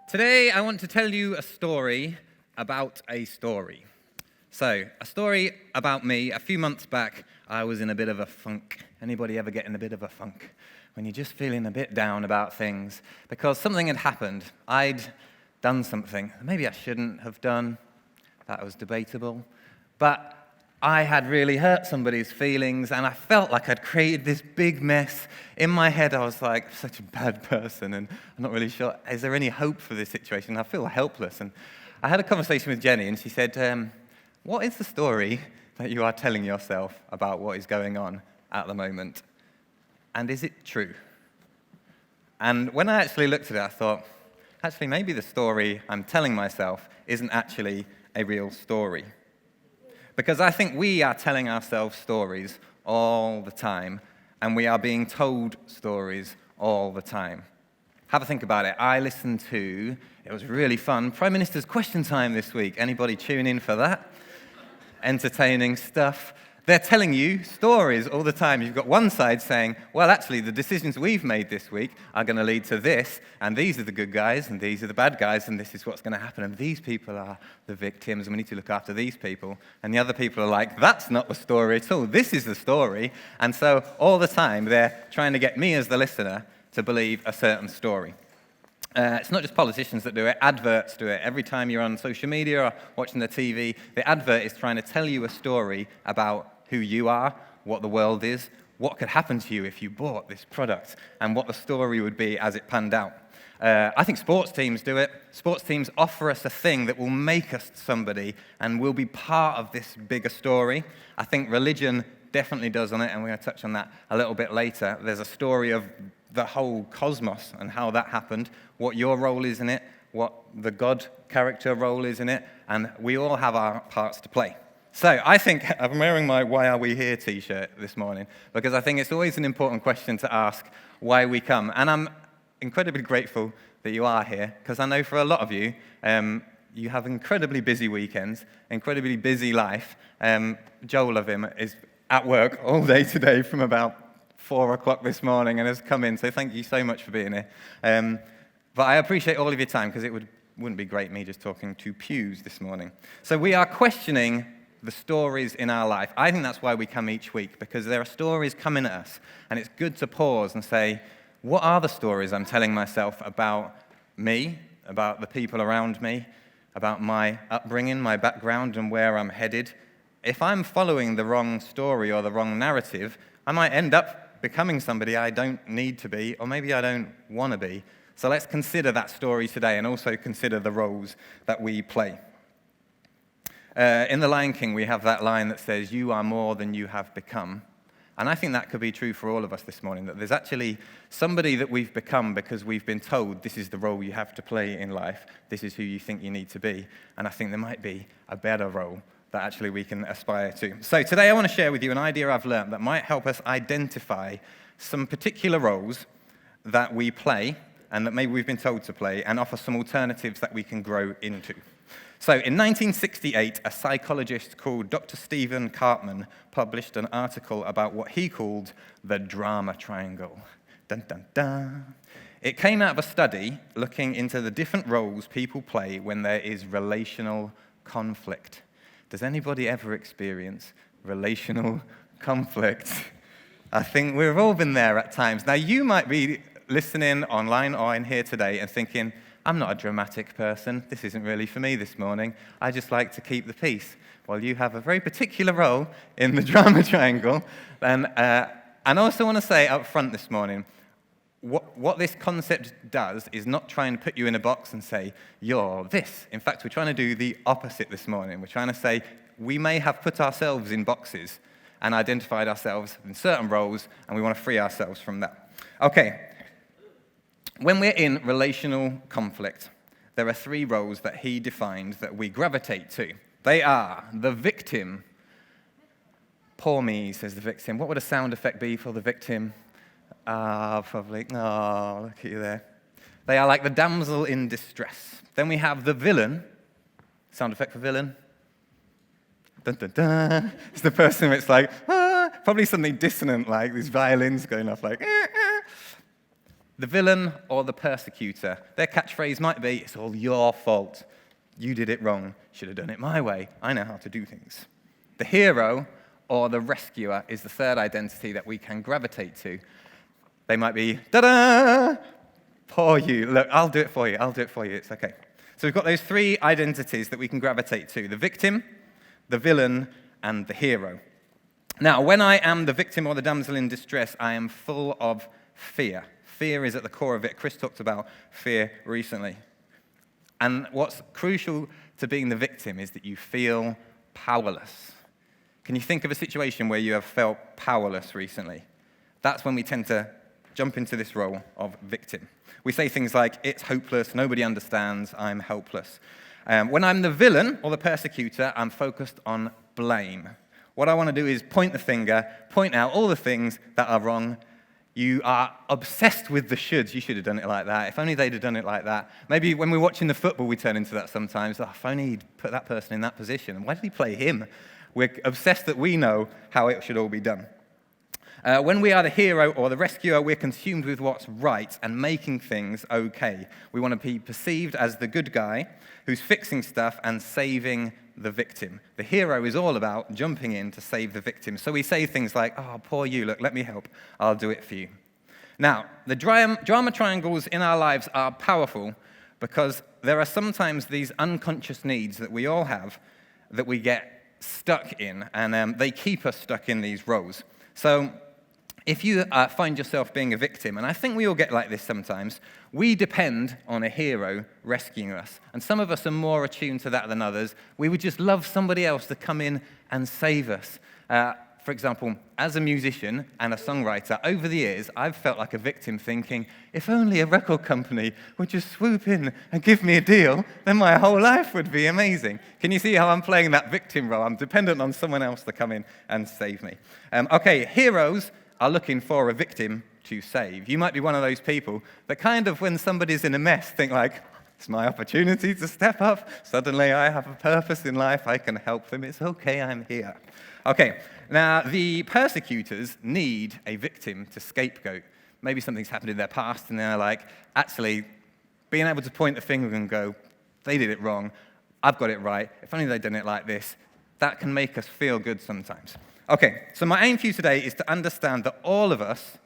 Today, I want to tell you a story about a story. So, a story about me. A few months back, I was in a bit of a funk. Anybody ever get in a bit of a funk? When you're just feeling a bit down about things because something had happened. I'd done something. Maybe I shouldn't have done. That was debatable. But I had really hurt somebody's feelings, and I felt like I'd created this big mess. In my head, I was like, I'm such a bad person, and I'm not really sure, is there any hope for this situation? I feel helpless. And I had a conversation with Jenny, and she said, what is the story that you are telling yourself about what is going on at the moment? And is it true? And when I actually looked at it, I thought, actually, maybe the story I'm telling myself isn't actually a real story. Because I think we are telling ourselves stories all the time, and we are being told stories all the time. Have a think about it. I listened to, it was really fun, Prime Minister's Question Time this week. Anybody tune in for that? Entertaining stuff. They're telling you stories all the time. You've got one side saying, well, actually, the decisions we've made this week are going to lead to this, and these are the good guys, and these are the bad guys, and this is what's going to happen, and these people are the victims, and we need to look after these people. And the other people are like, that's not the story at all. This is the story. And so all the time, they're trying to get me as the listener to believe a certain story. It's not just politicians that do it, adverts do it. Every time you're on social media or watching the TV, the advert is trying to tell you a story about who you are, what the world is, what could happen to you if you bought this product, and what the story would be as it panned out. I think sports teams do it. Sports teams offer us a thing that will make us somebody and will be part of this bigger story. I think religion definitely does on it, and we're going to touch on that a little bit later. There's a story of the whole cosmos and how that happened, what your role is in it, what the God character role is in it, and we all have our parts to play. So I think I'm wearing my Why Are We Here t-shirt this morning because I think it's always an important question to ask why we come. And I'm incredibly grateful that you are here because I know for a lot of you, you have incredibly busy weekends, incredibly busy life. Joel of him is at work all day today from about 4 o'clock this morning and has come in, so thank you so much for being here. But I appreciate all of your time because it wouldn't be great me just talking to pews this morning. So we are questioning the stories in our life. I think that's why we come each week, because there are stories coming at us, and it's good to pause and say, what are the stories I'm telling myself about me, about the people around me, about my upbringing, my background, and where I'm headed? If I'm following the wrong story or the wrong narrative, I might end up becoming somebody I don't need to be, or maybe I don't want to be. So let's consider that story today and also consider the roles that we play. In The Lion King, we have that line that says, you are more than you have become. And I think that could be true for all of us this morning, that there's actually somebody that we've become because we've been told this is the role you have to play in life, this is who you think you need to be. And I think there might be a better role that actually we can aspire to. So today I want to share with you an idea I've learned that might help us identify some particular roles that we play and that maybe we've been told to play and offer some alternatives that we can grow into. So in 1968, a psychologist called Dr. Stephen Cartman published an article about what he called the drama triangle. Dun, dun, dun. It came out of a study looking into the different roles people play when there is relational conflict. Does anybody ever experience relational conflict? I think we've all been there at times. Now, you might be listening online or in here today and thinking, I'm not a dramatic person. This isn't really for me this morning. I just like to keep the peace. Well, you have a very particular role in the drama triangle. And I also want to say up front this morning, what this concept does is not try and put you in a box and say, you're this. In fact, we're trying to do the opposite this morning. We're trying to say we may have put ourselves in boxes and identified ourselves in certain roles, and we want to free ourselves from that. Okay. When we're in relational conflict, there are 3 roles that he defined that we gravitate to. They are the victim. Poor me, says the victim. What would a sound effect be for the victim? Probably. Oh, look at you there. They are like the damsel in distress. Then we have the villain. Sound effect for villain. Dun, dun, dun. It's the person that's like, probably something dissonant, like these violins going off like, The villain or the persecutor. Their catchphrase might be, it's all your fault. You did it wrong. Should have done it my way. I know how to do things. The hero or the rescuer is the third identity that we can gravitate to. They might be, ta-da! Poor you. Look, I'll do it for you. I'll do it for you. It's okay. So we've got those three identities that we can gravitate to. The victim, the villain, and the hero. Now, when I am the victim or the damsel in distress, I am full of fear. Fear is at the core of it. Chris talked about fear recently. And what's crucial to being the victim is that you feel powerless. Can you think of a situation where you have felt powerless recently? That's when we tend to jump into this role of victim. We say things like, it's hopeless, nobody understands, I'm helpless. When I'm the villain or the persecutor, I'm focused on blame. What I want to do is point the finger, point out all the things that are wrong. You are obsessed with the shoulds. You should have done it like that. If only they'd have done it like that. Maybe when we're watching the football, we turn into that sometimes. Oh, if only he'd put that person in that position. And why did he play him? We're obsessed that we know how it should all be done. When we are the hero or the rescuer, we're consumed with what's right and making things okay. We want to be perceived as the good guy who's fixing stuff and saving the victim. The hero is all about jumping in to save the victim. So we say things like, oh, poor you, look, let me help. I'll do it for you. Now, the drama triangles in our lives are powerful because there are sometimes these unconscious needs that we all have that we get stuck in, and they keep us stuck in these roles. So if you find yourself being a victim, and I think we all get like this sometimes, we depend on a hero rescuing us. And some of us are more attuned to that than others. We would just love somebody else to come in and save us. For example, as a musician and a songwriter, over the years, I've felt like a victim thinking, if only a record company would just swoop in and give me a deal, then my whole life would be amazing. Can you see how I'm playing that victim role? I'm dependent on someone else to come in and save me. Okay, heroes are looking for a victim to save. You might be one of those people that kind of, when somebody's in a mess, think like, it's my opportunity to step up. Suddenly I have a purpose in life. I can help them. It's okay, I'm here. Okay, now the persecutors need a victim to scapegoat. Maybe something's happened in their past and they're like, actually, being able to point the finger and go, they did it wrong, I've got it right, if only they'd done it like this, that can make us feel good sometimes. Okay, so my aim for you today is to understand that all of us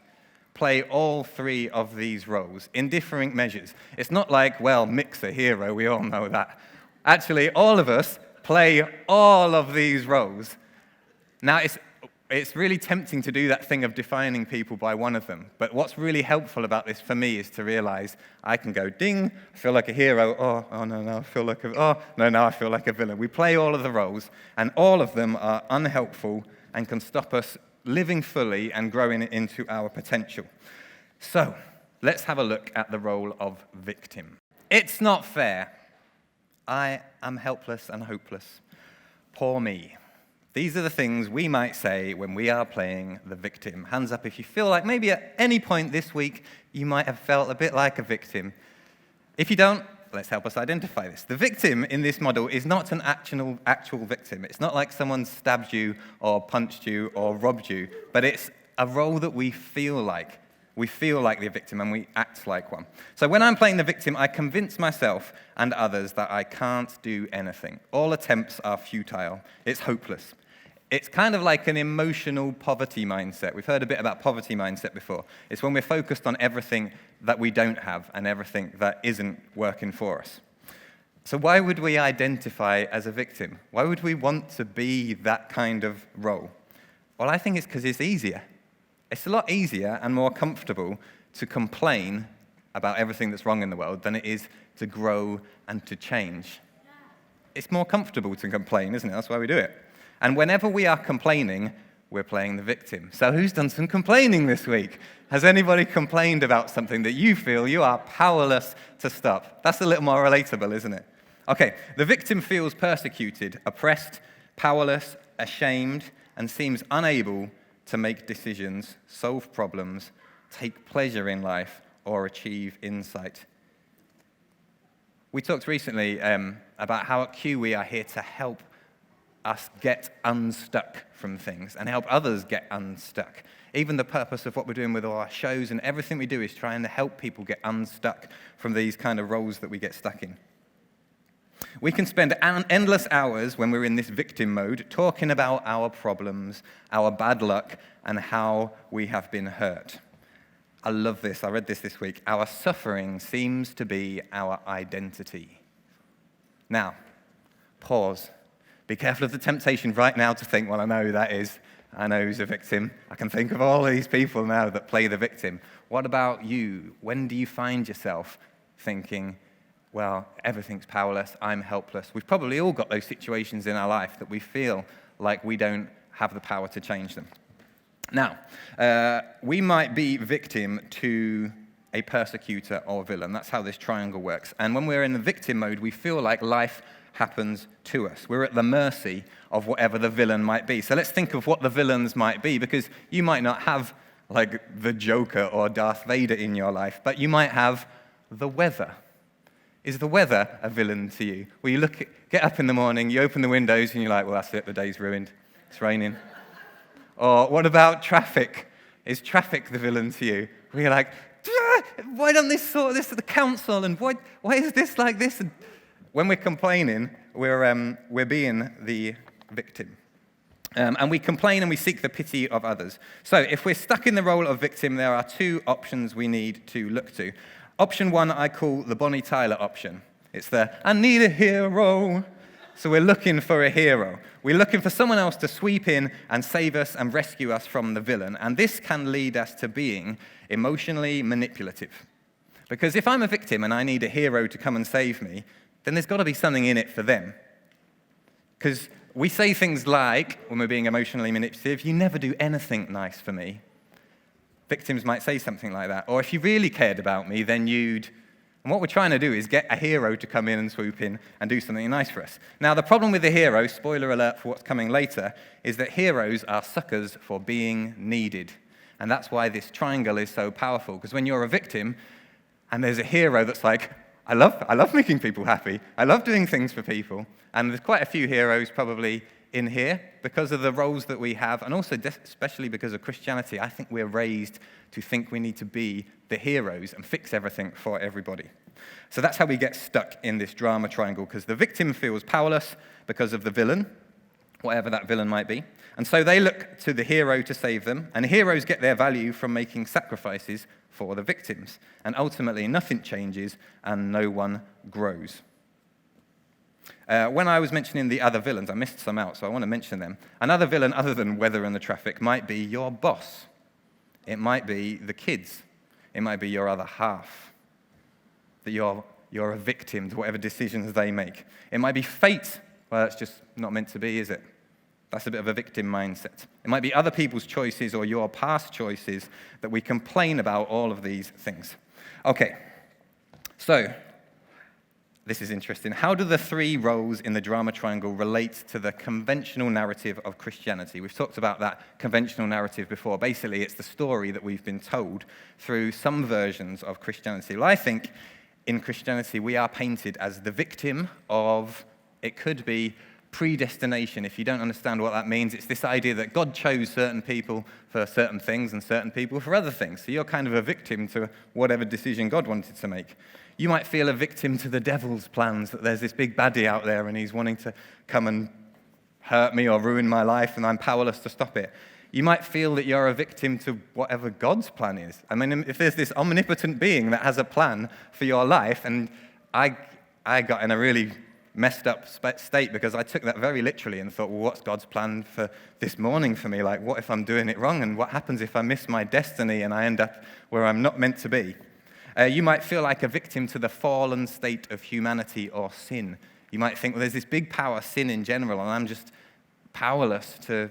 play all three of these roles in differing measures. It's not like, well, Mick's a hero, we all know that. Actually, all of us play all of these roles. Now, it's really tempting to do that thing of defining people by one of them, but what's really helpful about this for me is to realize I can go, ding, I feel like a hero, oh no, I feel like I feel like a villain. We play all of the roles, and all of them are unhelpful and can stop us living fully and growing into our potential. So, let's have a look at the role of victim. It's not fair. I am helpless and hopeless. Poor me. These are the things we might say when we are playing the victim. Hands up if you feel like maybe at any point this week you might have felt a bit like a victim. If you don't, let's help us identify this. The victim in this model is not an actual victim. It's not like someone stabbed you or punched you or robbed you, but it's a role that we feel like. We feel like the victim and we act like one. So when I'm playing the victim, I convince myself and others that I can't do anything. All attempts are futile. It's hopeless. It's kind of like an emotional poverty mindset. We've heard a bit about poverty mindset before. It's when we're focused on everything that we don't have and everything that isn't working for us. So why would we identify as a victim? Why would we want to be that kind of role? Well, I think it's because it's easier. It's a lot easier and more comfortable to complain about everything that's wrong in the world than it is to grow and to change. It's more comfortable to complain, isn't it? That's why we do it. And whenever we are complaining, we're playing the victim. So who's done some complaining this week? Has anybody complained about something that you feel you are powerless to stop? That's a little more relatable, isn't it? Okay, the victim feels persecuted, oppressed, powerless, ashamed, and seems unable to make decisions, solve problems, take pleasure in life, or achieve insight. We talked recently about how at Q we are here to help us get unstuck from things and help others get unstuck. Even the purpose of what we're doing with all our shows and everything we do is trying to help people get unstuck from these kind of roles that we get stuck in. We can spend endless hours when we're in this victim mode talking about our problems, our bad luck, and how we have been hurt. I love this. I read this week. Our suffering seems to be our identity. Now, pause. Be careful of the temptation right now to think, well, I know who that is. I know who's a victim. I can think of all these people now that play the victim. What about you? When do you find yourself thinking, well, everything's powerless, I'm helpless? We've probably all got those situations in our life that we feel like we don't have the power to change them. Now, we might be victim to a persecutor or villain. That's how this triangle works. And when we're in the victim mode, we feel like life happens to us. We're at the mercy of whatever the villain might be. So let's think of what the villains might be, because you might not have like the Joker or Darth Vader in your life, but you might have the weather. Is the weather a villain to you? Well, get up in the morning, you open the windows, and you're like, well, that's it, the day's ruined. It's raining. Or what about traffic? Is traffic the villain to you? Where you're like, why don't they sort this at the council? And why is this like this? And when we're complaining, we're being the victim. And we complain and we seek the pity of others. So if we're stuck in the role of victim, there are two options we need to look to. Option one I call the Bonnie Tyler option. It's the, I need a hero. So we're looking for a hero. We're looking for someone else to sweep in and save us and rescue us from the villain. And this can lead us to being emotionally manipulative. Because if I'm a victim and I need a hero to come and save me, then there's got to be something in it for them. Because we say things like, when we're being emotionally manipulative, you never do anything nice for me. Victims might say something like that. Or if you really cared about me, then you'd... And what we're trying to do is get a hero to come in and swoop in and do something nice for us. Now, the problem with the hero, spoiler alert for what's coming later, is that heroes are suckers for being needed. And that's why this triangle is so powerful. Because when you're a victim and there's a hero that's like, I love making people happy. I love doing things for people. And there's quite a few heroes probably in here because of the roles that we have, and also especially because of Christianity. I think we're raised to think we need to be the heroes and fix everything for everybody. So that's how we get stuck in this drama triangle, because the victim feels powerless because of the villain, whatever that villain might be. And so they look to the hero to save them, and heroes get their value from making sacrifices for the victims. And ultimately, nothing changes and no one grows. When I was mentioning the other villains, I missed some out, so I want to mention them. Another villain other than weather and the traffic might be your boss. It might be the kids. It might be your other half. That you're a victim to whatever decisions they make. It might be fate. Well, that's just not meant to be, is it? That's a bit of a victim mindset. It might be other people's choices or your past choices that we complain about all of these things. Okay, so this is interesting. How do the three roles in the drama triangle relate to the conventional narrative of Christianity? We've talked about that conventional narrative before. Basically, it's the story that we've been told through some versions of Christianity. Well, I think in Christianity, we are painted as the victim of, it could be predestination. If you don't understand what that means, it's this idea that God chose certain people for certain things and certain people for other things. So you're kind of a victim to whatever decision God wanted to make. You might feel a victim to the devil's plans, that there's this big baddie out there and he's wanting to come and hurt me or ruin my life and I'm powerless to stop it. You might feel that you're a victim to whatever God's plan is. I mean, if there's this omnipotent being that has a plan for your life, and I got in a really messed up state because I took that very literally and thought, well, what's God's plan for this morning for me? Like, what if I'm doing it wrong? And what happens if I miss my destiny and I end up where I'm not meant to be? You might feel like a victim to the fallen state of humanity or sin. You might think, well, there's this big power, sin in general, and I'm just powerless to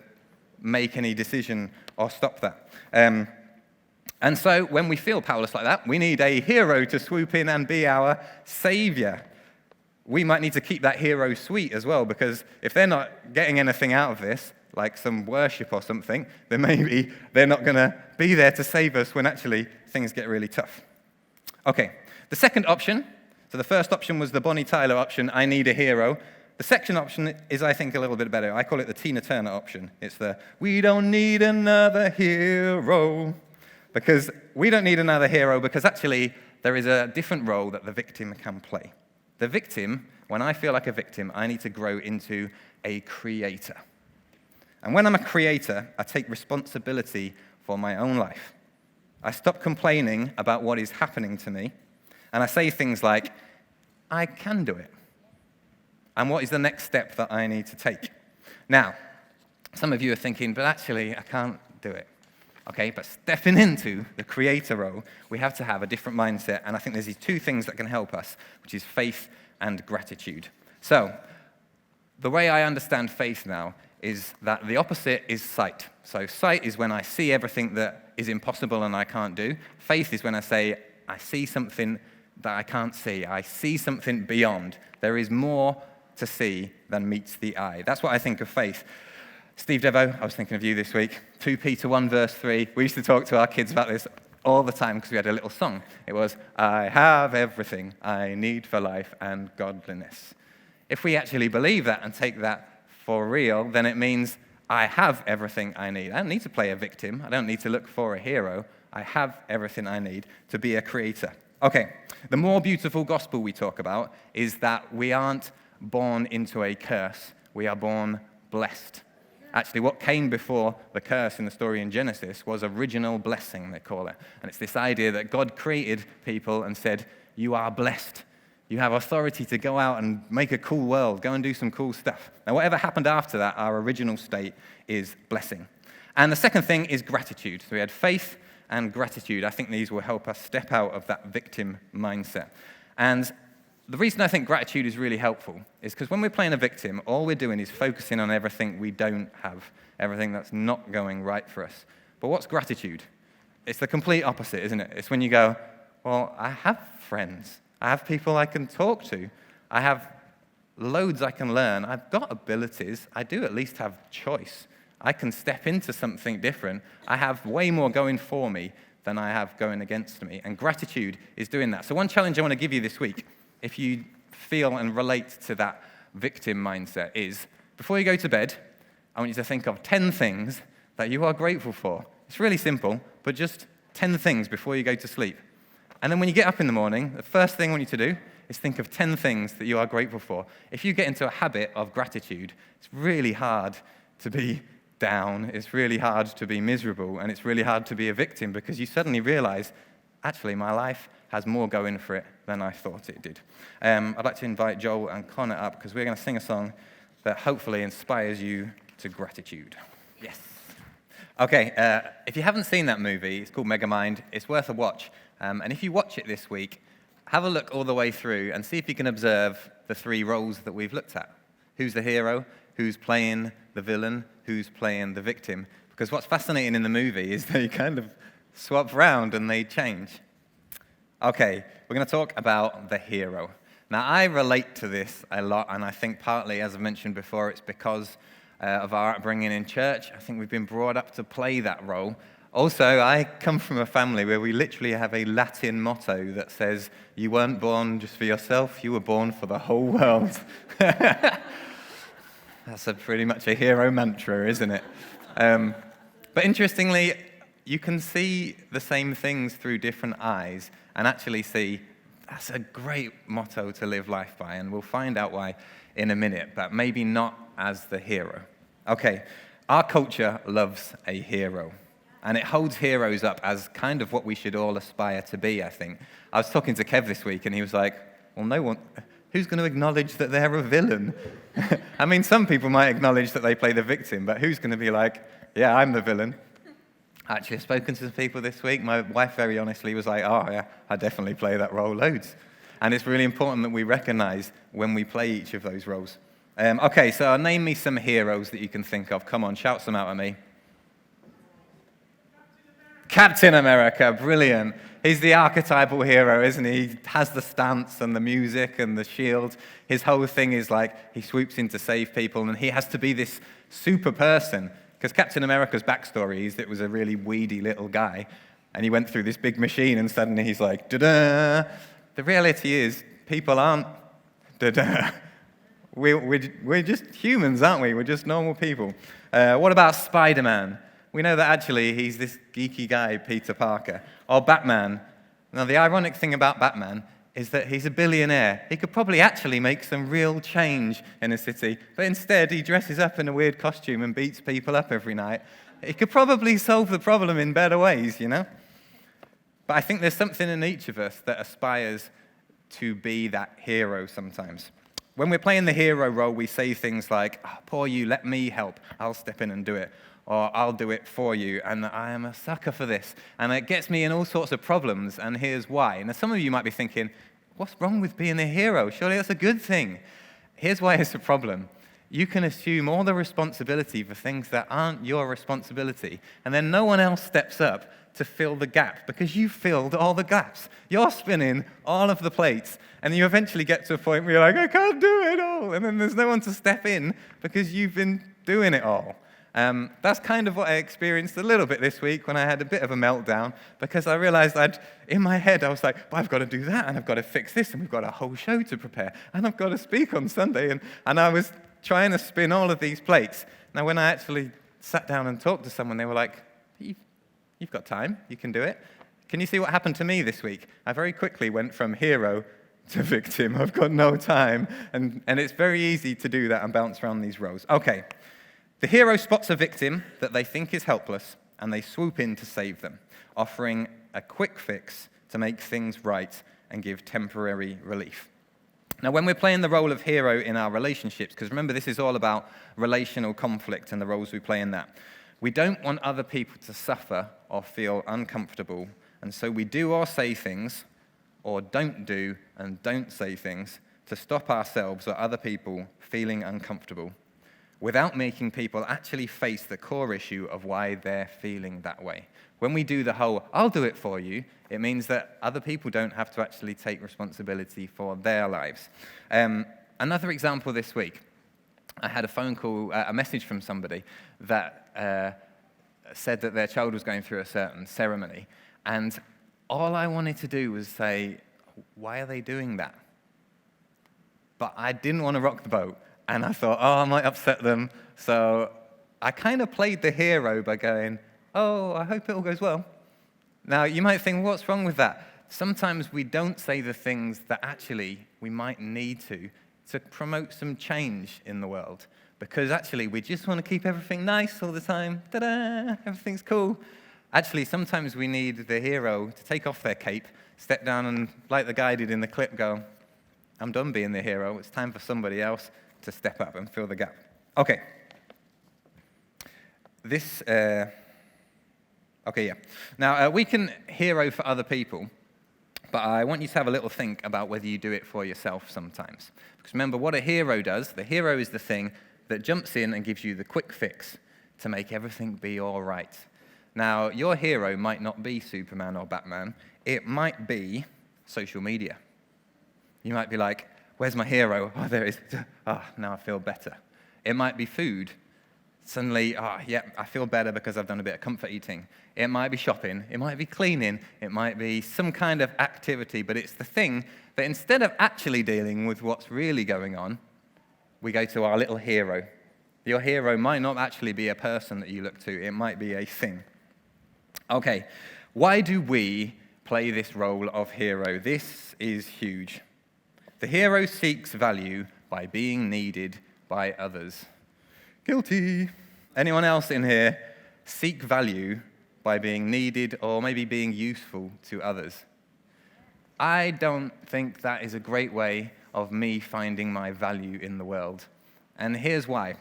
make any decision or stop that. And so when we feel powerless like that, we need a hero to swoop in and be our savior. We might need to keep that hero sweet as well, because if they're not getting anything out of this, like some worship or something, then maybe they're not going to be there to save us when actually things get really tough. Okay, the second option, so the first option was the Bonnie Tyler option, I need a hero. The section option is, I think, a little bit better. I call it the Tina Turner option. It's the, we don't need another hero. Because we don't need another hero because actually there is a different role that the victim can play. The victim, when I feel like a victim, I need to grow into a creator. And when I'm a creator, I take responsibility for my own life. I stop complaining about what is happening to me, and I say things like, I can do it. And what is the next step that I need to take? Now, some of you are thinking, but actually, I can't do it. Okay, but stepping into the creator role, we have to have a different mindset, and I think there's these two things that can help us, which is faith and gratitude. So, the way I understand faith now is that the opposite is sight. So sight is when I see everything that is impossible and I can't do. Faith is when I say, I see something that I can't see. I see something beyond. There is more to see than meets the eye. That's what I think of faith. Steve Devo, I was thinking of you this week. 2 Peter 1 verse 3. We used to talk to our kids about this all the time because we had a little song. It was, I have everything I need for life and godliness. If we actually believe that and take that for real, then it means I have everything I need. I don't need to play a victim. I don't need to look for a hero. I have everything I need to be a creator. Okay, the more beautiful gospel we talk about is that we aren't born into a curse. We are born blessed. Actually, what came before the curse in the story in Genesis was original blessing, they call it. And it's this idea that God created people and said, you are blessed. You have authority to go out and make a cool world, go and do some cool stuff. Now, whatever happened after that, our original state is blessing. And the second thing is gratitude. So we had faith and gratitude. I think these will help us step out of that victim mindset. And the reason I think gratitude is really helpful is because when we're playing a victim, all we're doing is focusing on everything we don't have, everything that's not going right for us. But what's gratitude? It's the complete opposite, isn't it? It's when you go, well, I have friends. I have people I can talk to. I have loads I can learn. I've got abilities. I do at least have choice. I can step into something different. I have way more going for me than I have going against me. And gratitude is doing that. So one challenge I want to give you this week, if you feel and relate to that victim mindset, is before you go to bed, I want you to think of 10 things that you are grateful for. It's really simple, but just 10 things before you go to sleep. And then when you get up in the morning, the first thing I want you to do is think of 10 things that you are grateful for. If you get into a habit of gratitude, it's really hard to be down, it's really hard to be miserable, and it's really hard to be a victim because you suddenly realize, actually, my life has more going for it than I thought it did. I'd like to invite Joel and Connor up because we're going to sing a song that hopefully inspires you to gratitude. Yes. Okay, if you haven't seen that movie, it's called Megamind. It's worth a watch. And if you watch it this week, have a look all the way through and see if you can observe the 3 roles that we've looked at. Who's the hero? Who's playing the villain? Who's playing the victim? Because what's fascinating in the movie is they kind of swap round and they change. Okay, we're going to talk about the hero. Now, I relate to this a lot, and I think partly, as I've mentioned before, it's because of our upbringing in church. I think we've been brought up to play that role. Also, I come from a family where we literally have a Latin motto that says, you weren't born just for yourself, you were born for the whole world. That's pretty much a hero mantra, isn't it? But interestingly, you can see the same things through different eyes and actually see that's a great motto to live life by, and we'll find out why in a minute, but maybe not as the hero. Okay, our culture loves a hero. And it holds heroes up as kind of what we should all aspire to be, I think. I was talking to Kev this week, and he was like, well, no one, who's going to acknowledge that they're a villain? I mean, some people might acknowledge that they play the victim, but who's going to be like, yeah, I'm the villain? Actually, I've spoken to some people this week. My wife very honestly was like, oh, yeah, I definitely play that role loads. And it's really important that we recognize when we play each of those roles. Okay, so name me some heroes that you can think of. Come on, shout some out at me. Captain America, brilliant. He's the archetypal hero, isn't he? He has the stance and the music and the shield. His whole thing is like he swoops in to save people, and he has to be this super person. Because Captain America's backstory is that it was a really weedy little guy, and he went through this big machine, and suddenly he's like, da-da. The reality is, people aren't da-da. We're just humans, aren't we? We're just normal people. What about Spider-Man? We know that actually he's this geeky guy, Peter Parker. Or Batman. Now, the ironic thing about Batman is that he's a billionaire. He could probably actually make some real change in a city, but instead he dresses up in a weird costume and beats people up every night. He could probably solve the problem in better ways, you know? But I think there's something in each of us that aspires to be that hero sometimes. When we're playing the hero role, we say things like, oh, poor you, let me help. I'll step in and do it. Or I'll do it for you, and I am a sucker for this. And it gets me in all sorts of problems, and here's why. Now, some of you might be thinking, what's wrong with being a hero? Surely that's a good thing. Here's why it's a problem. You can assume all the responsibility for things that aren't your responsibility, and then no one else steps up to fill the gap, because you filled all the gaps. You're spinning all of the plates, and you eventually get to a point where you're like, I can't do it all, and then there's no one to step in because you've been doing it all. That's kind of what I experienced a little bit this week when I had a bit of a meltdown, because I realized in my head, I was like, well, I've got to do that, and I've got to fix this, and we've got a whole show to prepare, and I've got to speak on Sunday, and I was trying to spin all of these plates. Now, when I actually sat down and talked to someone, they were like, you've got time, you can do it. Can you see what happened to me this week? I very quickly went from hero to victim. I've got no time, and it's very easy to do that and bounce around these roles. Okay. The hero spots a victim that they think is helpless, and they swoop in to save them, offering a quick fix to make things right and give temporary relief. Now, when we're playing the role of hero in our relationships, because remember, this is all about relational conflict and the roles we play in that, we don't want other people to suffer or feel uncomfortable, and so we do or say things, or don't do and don't say things, to stop ourselves or other people feeling uncomfortable, without making people actually face the core issue of why they're feeling that way. When we do the whole, I'll do it for you, it means that other people don't have to actually take responsibility for their lives. Another example this week, I had a phone call, a message from somebody that said that their child was going through a certain ceremony, and all I wanted to do was say, why are they doing that? But I didn't want to rock the boat. And I thought, I might upset them. So I kind of played the hero by going, I hope it all goes well. Now, you might think, what's wrong with that? Sometimes we don't say the things that actually we might need to promote some change in the world. Because actually, we just want to keep everything nice all the time. Ta-da! Everything's cool. Actually, sometimes we need the hero to take off their cape, step down and, like the guy did in the clip, go, I'm done being the hero. It's time for somebody else to step up and fill the gap. Okay. Now, we can hero for other people, but I want you to have a little think about whether you do it for yourself sometimes. Because remember, what a hero does, the hero is the thing that jumps in and gives you the quick fix to make everything be all right. Now, your hero might not be Superman or Batman. It might be social media. You might be like, where's my hero? Oh, there it is. Now I feel better. It might be food. Suddenly, I feel better because I've done a bit of comfort eating. It might be shopping. It might be cleaning. It might be some kind of activity, but it's the thing that instead of actually dealing with what's really going on, we go to our little hero. Your hero might not actually be a person that you look to. It might be a thing. Okay, why do we play this role of hero? This is huge. The hero seeks value by being needed by others. Guilty. Anyone else in here seek value by being needed or maybe being useful to others? I don't think that is a great way of me finding my value in the world. And here's why.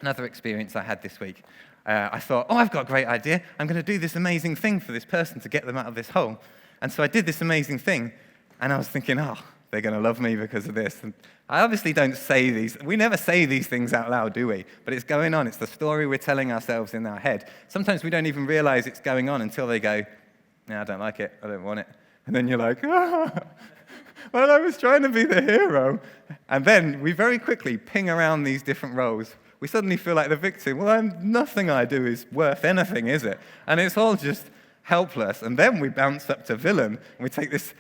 Another experience I had this week. I thought, I've got a great idea. I'm going to do this amazing thing for this person to get them out of this hole. And so I did this amazing thing. And I was thinking, they're going to love me because of this. And I obviously don't say these. We never say these things out loud, do we? But it's going on. It's the story we're telling ourselves in our head. Sometimes we don't even realize it's going on until they go, I don't like it. I don't want it. And then you're like, well, I was trying to be the hero. And then we very quickly ping around these different roles. We suddenly feel like the victim. Well, nothing I do is worth anything, is it? And it's all just helpless. And then we bounce up to villain. And we take this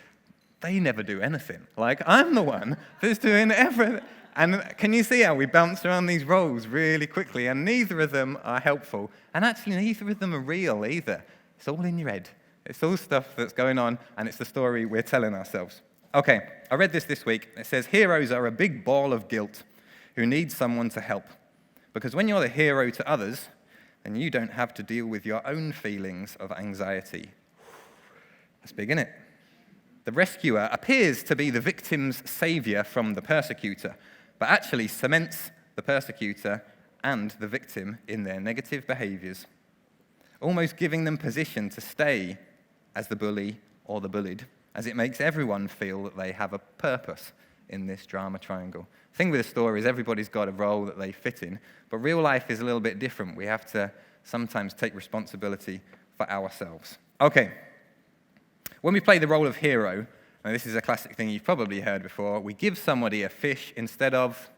they never do anything. Like, I'm the one that's doing everything. And can you see how we bounce around these roles really quickly? And neither of them are helpful. And actually, neither of them are real either. It's all in your head. It's all stuff that's going on, and it's the story we're telling ourselves. Okay, I read this week. It says, heroes are a big ball of guilt who need someone to help. Because when you're the hero to others, then you don't have to deal with your own feelings of anxiety. That's big, isn't it? The rescuer appears to be the victim's savior from the persecutor, but actually cements the persecutor and the victim in their negative behaviors, almost giving them position to stay as the bully or the bullied, as it makes everyone feel that they have a purpose in this drama triangle. The thing with the story is everybody's got a role that they fit in, but real life is a little bit different. We have to sometimes take responsibility for ourselves. Okay. When we play the role of hero, and this is a classic thing you've probably heard before, we give somebody a fish instead of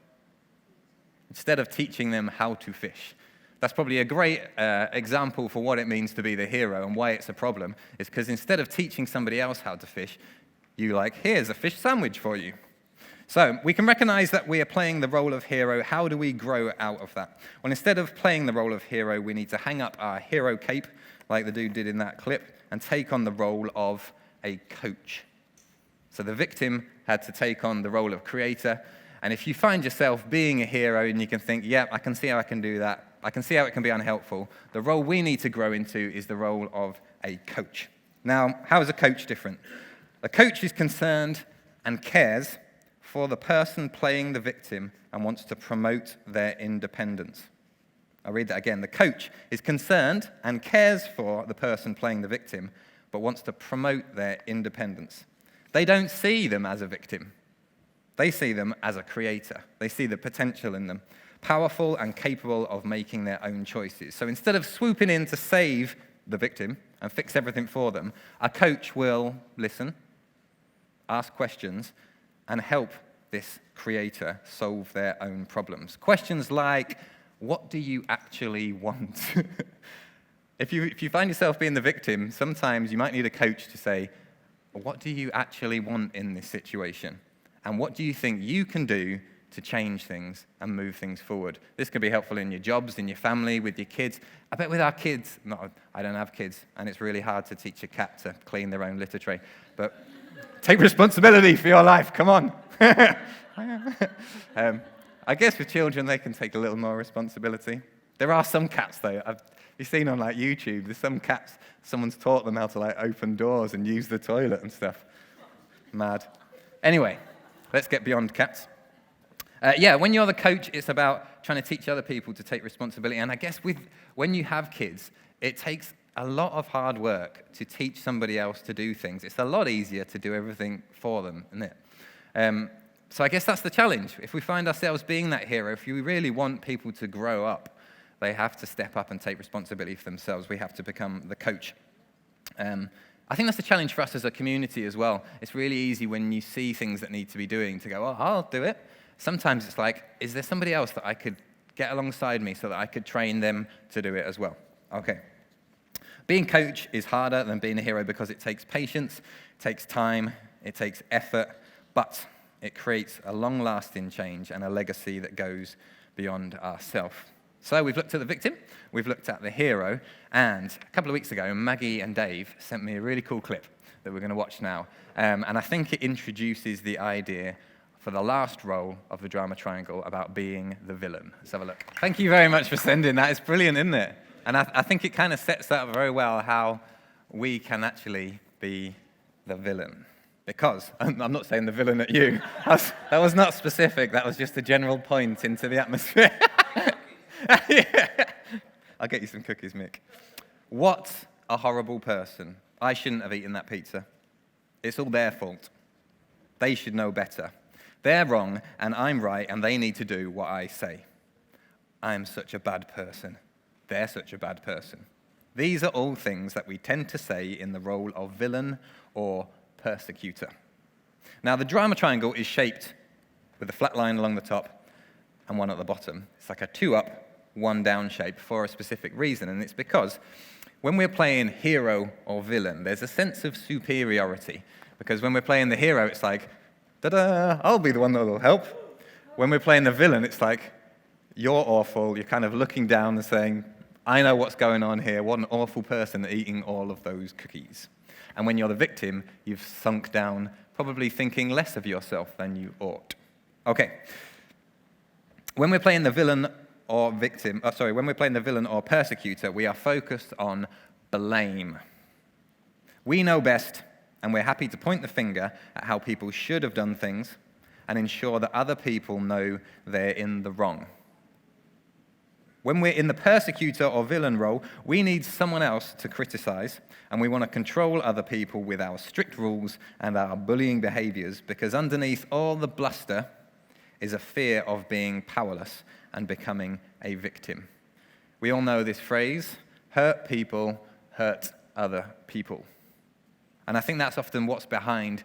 teaching them how to fish. That's probably a great example for what it means to be the hero and why it's a problem. It's because instead of teaching somebody else how to fish, here's a fish sandwich for you. So we can recognize that we are playing the role of hero. How do we grow out of that? Well, instead of playing the role of hero, we need to hang up our hero cape, like the dude did in that clip, and take on the role of a coach. So the victim had to take on the role of creator. And if you find yourself being a hero and you can think, yeah, I can see how I can do that, I can see how it can be unhelpful, the role we need to grow into is the role of a coach. Now, how is a coach different? A coach is concerned and cares for the person playing the victim and wants to promote their independence. I'll read that again. The coach is concerned and cares for the person playing the victim, but wants to promote their independence. They don't see them as a victim. They see them as a creator. They see the potential in them, powerful and capable of making their own choices. So instead of swooping in to save the victim and fix everything for them, a coach will listen, ask questions, and help this creator solve their own problems. Questions like, what do you actually want? If you find yourself being the victim, sometimes you might need a coach to say, what do you actually want in this situation? And what do you think you can do to change things and move things forward? This can be helpful in your jobs, in your family, with your kids. I bet with our kids, I don't have kids, and it's really hard to teach a cat to clean their own litter tray. But take responsibility for your life, come on. I guess with children, they can take a little more responsibility. There are some cats, though. You've seen on YouTube, there's some cats, someone's taught them how to open doors and use the toilet and stuff. Mad. Anyway, let's get beyond cats. When you're the coach, it's about trying to teach other people to take responsibility. And I guess when you have kids, it takes a lot of hard work to teach somebody else to do things. It's a lot easier to do everything for them, isn't it? So I guess that's the challenge. If we find ourselves being that hero, if you really want people to grow up, they have to step up and take responsibility for themselves. We have to become the coach. I think that's a challenge for us as a community as well. It's really easy when you see things that need to be doing to go, oh, I'll do it. Sometimes it's like, is there somebody else that I could get alongside me so that I could train them to do it as well? Okay. Being coach is harder than being a hero because it takes patience, it takes time, it takes effort, but it creates a long-lasting change and a legacy that goes beyond ourselves. So we've looked at the victim, we've looked at the hero, and a couple of weeks ago, Maggie and Dave sent me a really cool clip that we're going to watch now. And I think it introduces the idea for the last role of the drama triangle about being the villain. Let's have a look. Thank you very much for sending that. It's brilliant, isn't it? And I think it kind of sets up very well how we can actually be the villain. Because, I'm not saying the villain at you. That was not specific. That was just a general point into the atmosphere. Yeah. I'll get you some cookies, Mick. What a horrible person. I shouldn't have eaten that pizza. It's all their fault. They should know better. They're wrong, and I'm right, and they need to do what I say. I'm such a bad person. They're such a bad person. These are all things that we tend to say in the role of villain or persecutor. Now, the drama triangle is shaped with a flat line along the top and one at the bottom. It's like a 2 up, 1 down shape for a specific reason, and it's because when we're playing hero or villain, there's a sense of superiority. Because when we're playing the hero, it's like, ta-da, I'll be the one that will help. When we're playing the villain, it's like, you're awful. You're kind of looking down and saying, I know what's going on here. What an awful person eating all of those cookies. And when you're the victim, you've sunk down, probably thinking less of yourself than you ought. Okay. When we're playing the villain or when we're playing the villain or persecutor, we are focused on blame. We know best, and we're happy to point the finger at how people should have done things and ensure that other people know they're in the wrong. When we're in the persecutor or villain role, we need someone else to criticize, and we want to control other people with our strict rules and our bullying behaviors, because underneath all the bluster is a fear of being powerless and becoming a victim. We all know this phrase, hurt people, hurt other people. And I think that's often what's behind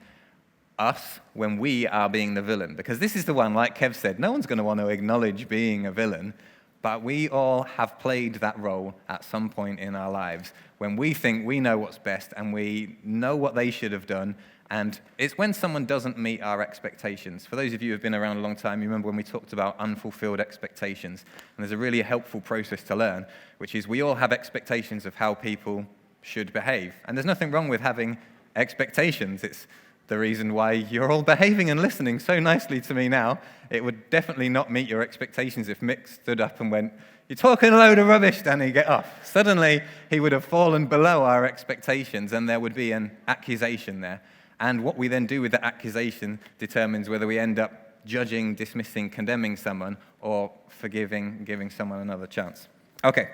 us when we are being the villain, because this is the one, like Kev said, no one's going to want to acknowledge being a villain. But we all have played that role at some point in our lives when we think we know what's best and we know what they should have done. And it's when someone doesn't meet our expectations. For those of you who have been around a long time, you remember when we talked about unfulfilled expectations. And there's a really helpful process to learn, which is we all have expectations of how people should behave. And there's nothing wrong with having expectations. It's the reason why you're all behaving and listening so nicely to me now. It would definitely not meet your expectations if Mick stood up and went, "You're talking a load of rubbish, Danny, get off." Suddenly, he would have fallen below our expectations, and there would be an accusation there. And what we then do with that accusation determines whether we end up judging, dismissing, condemning someone, or forgiving, giving someone another chance. Okay,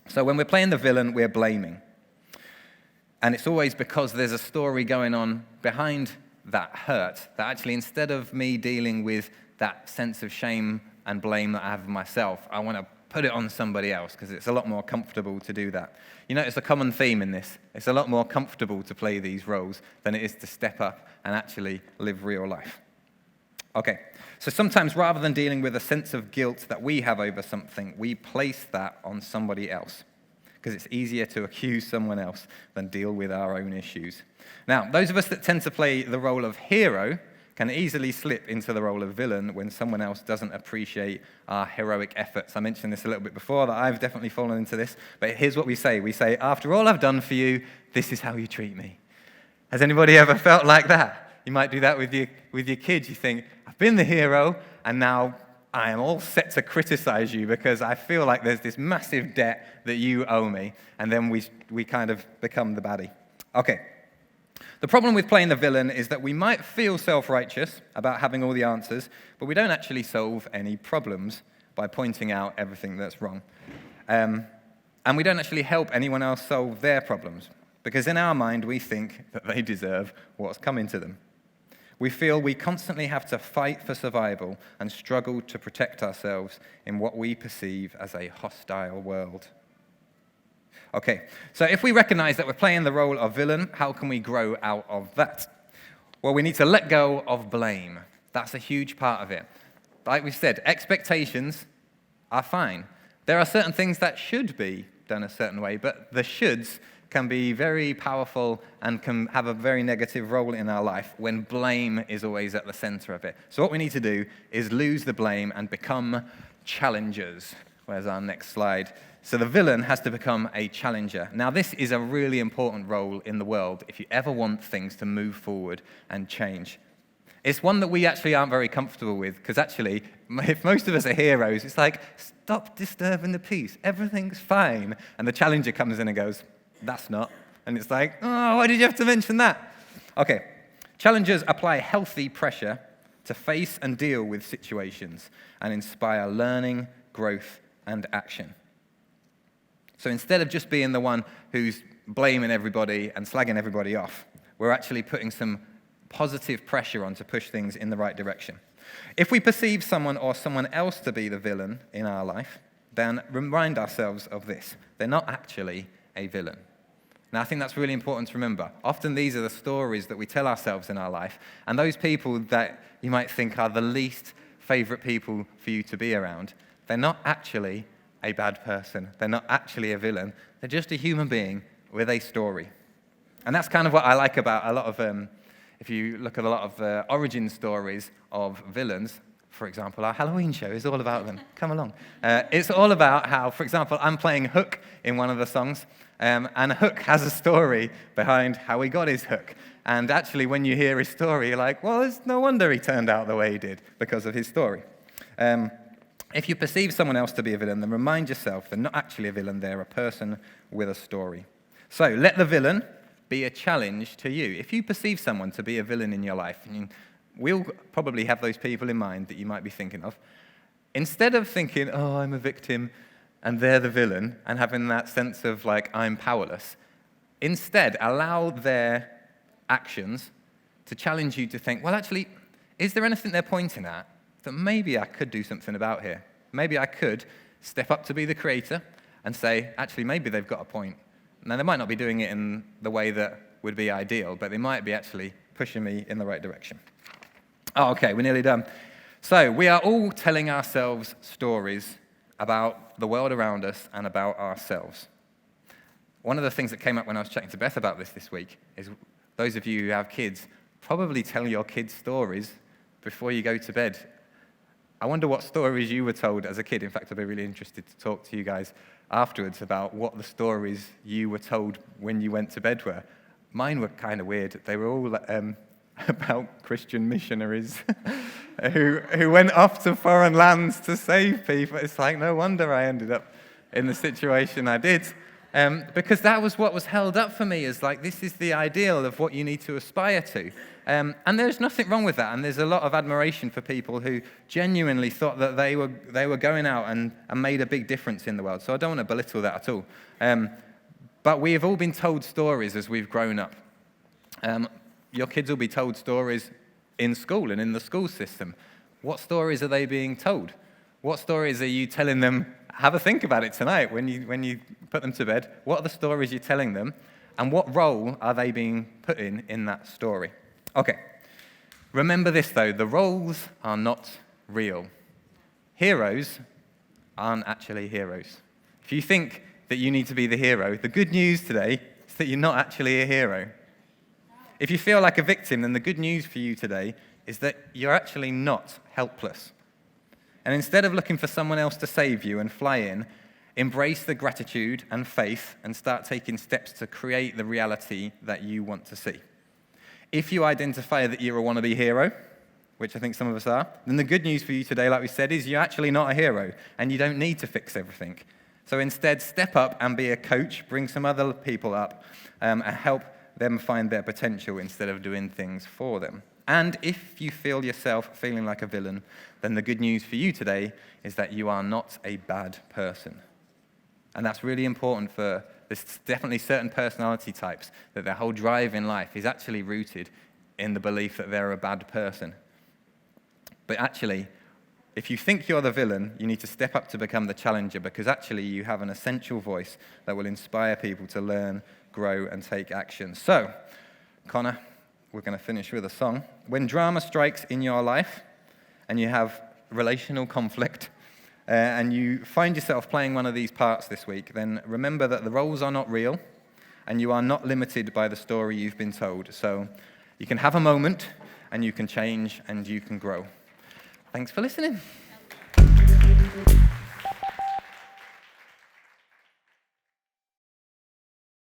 so when we're playing the villain, we're blaming. And it's always because there's a story going on behind that hurt, that actually instead of me dealing with that sense of shame and blame that I have of myself, I want to put it on somebody else because it's a lot more comfortable to do that. You know, it's a common theme in this. It's a lot more comfortable to play these roles than it is to step up and actually live real life. Okay, so sometimes rather than dealing with a sense of guilt that we have over something, we place that on somebody else, because it's easier to accuse someone else than deal with our own issues. Now, those of us that tend to play the role of hero can easily slip into the role of villain when someone else doesn't appreciate our heroic efforts. I mentioned this a little bit before, that I've definitely fallen into this, but here's what we say. We say, after all I've done for you, this is how you treat me. Has anybody ever felt like that? You might do that with your kids. You think, I've been the hero, and now I am all set to criticize you because I feel like there's this massive debt that you owe me. And then we kind of become the baddie. Okay. The problem with playing the villain is that we might feel self-righteous about having all the answers, but we don't actually solve any problems by pointing out everything that's wrong. And we don't actually help anyone else solve their problems, because in our mind we think that they deserve what's coming to them. We feel we constantly have to fight for survival and struggle to protect ourselves in what we perceive as a hostile world. Okay, so if we recognize that we're playing the role of villain, how can we grow out of that? Well, we need to let go of blame. That's a huge part of it. Like we said, expectations are fine. There are certain things that should be done a certain way, but the shoulds can be very powerful and can have a very negative role in our life when blame is always at the center of it. So what we need to do is lose the blame and become challengers. Where's our next slide? So the villain has to become a challenger. Now, this is a really important role in the world if you ever want things to move forward and change. It's one that we actually aren't very comfortable with, because actually, if most of us are heroes, it's like, stop disturbing the peace. Everything's fine. And the challenger comes in and goes, that's not. And it's like, oh, why did you have to mention that? Okay, challengers apply healthy pressure to face and deal with situations and inspire learning, growth, and action. So instead of just being the one who's blaming everybody and slagging everybody off, we're actually putting some positive pressure on to push things in the right direction. If we perceive someone or someone else to be the villain in our life, then remind ourselves of this. They're not actually a villain. Now, I think that's really important to remember. Often these are the stories that we tell ourselves in our life, and those people that you might think are the least favorite people for you to be around, they're not actually a bad person. They're not actually a villain. They're just a human being with a story. And that's kind of what I like about a lot of if you look at a lot of the origin stories of villains, for example, our Halloween show is all about them. Come along. It's all about how, for example, I'm playing Hook in one of the songs, and Hook has a story behind how he got his hook. And actually, when you hear his story, you're like, well, it's no wonder he turned out the way he did because of his story. If you perceive someone else to be a villain, then remind yourself they're not actually a villain, they're a person with a story. So let the villain be a challenge to you. If you perceive someone to be a villain in your life, and we'll probably have those people in mind that you might be thinking of, instead of thinking, oh, I'm a victim and they're the villain, and having that sense of like, I'm powerless, instead allow their actions to challenge you to think, well, actually, is there anything they're pointing at that maybe I could do something about here? Maybe I could step up to be the creator and say, actually, maybe they've got a point. Now, they might not be doing it in the way that would be ideal, but they might be actually pushing me in the right direction. Oh, okay, we're nearly done. So we are all telling ourselves stories about the world around us and about ourselves. One of the things that came up when I was chatting to Beth about this week is those of you who have kids, probably tell your kids stories before you go to bed. I wonder what stories you were told as a kid. In fact, I'd be really interested to talk to you guys afterwards about what the stories you were told when you went to bed were. Mine were kind of weird. They were all about Christian missionaries who went off to foreign lands to save people. It's like, no wonder I ended up in the situation I did. Because that was what was held up for me, as like, this is the ideal of what you need to aspire to. And there's nothing wrong with that, and there's a lot of admiration for people who genuinely thought that they were going out and made a big difference in the world. So I don't want to belittle that at all. But we have all been told stories as we've grown up. Your kids will be told stories in school and in the school system. What stories are they being told? What stories are you telling them? Have a think about it tonight when you put them to bed. What are the stories you're telling them? And what role are they being put in that story? Okay. Remember this, though. The roles are not real. Heroes aren't actually heroes. If you think that you need to be the hero, the good news today is that you're not actually a hero. If you feel like a victim, then the good news for you today is that you're actually not helpless. And instead of looking for someone else to save you and fly in, embrace the gratitude and faith and start taking steps to create the reality that you want to see. If you identify that you're a wannabe hero, which I think some of us are, then the good news for you today, like we said, is you're actually not a hero and you don't need to fix everything. So instead, step up and be a coach, bring some other people up, and help them find their potential instead of doing things for them. And if you feel yourself feeling like a villain, then the good news for you today is that you are not a bad person. And that's really important for there's definitely certain personality types that their whole drive in life is actually rooted in the belief that they're a bad person. But actually, if you think you're the villain, you need to step up to become the challenger, because actually you have an essential voice that will inspire people to learn, grow, and take action. So, Connor, we're going to finish with a song. When drama strikes in your life and you have relational conflict and you find yourself playing one of these parts this week, then remember that the roles are not real and you are not limited by the story you've been told. So you can have a moment and you can change and you can grow. Thanks for listening.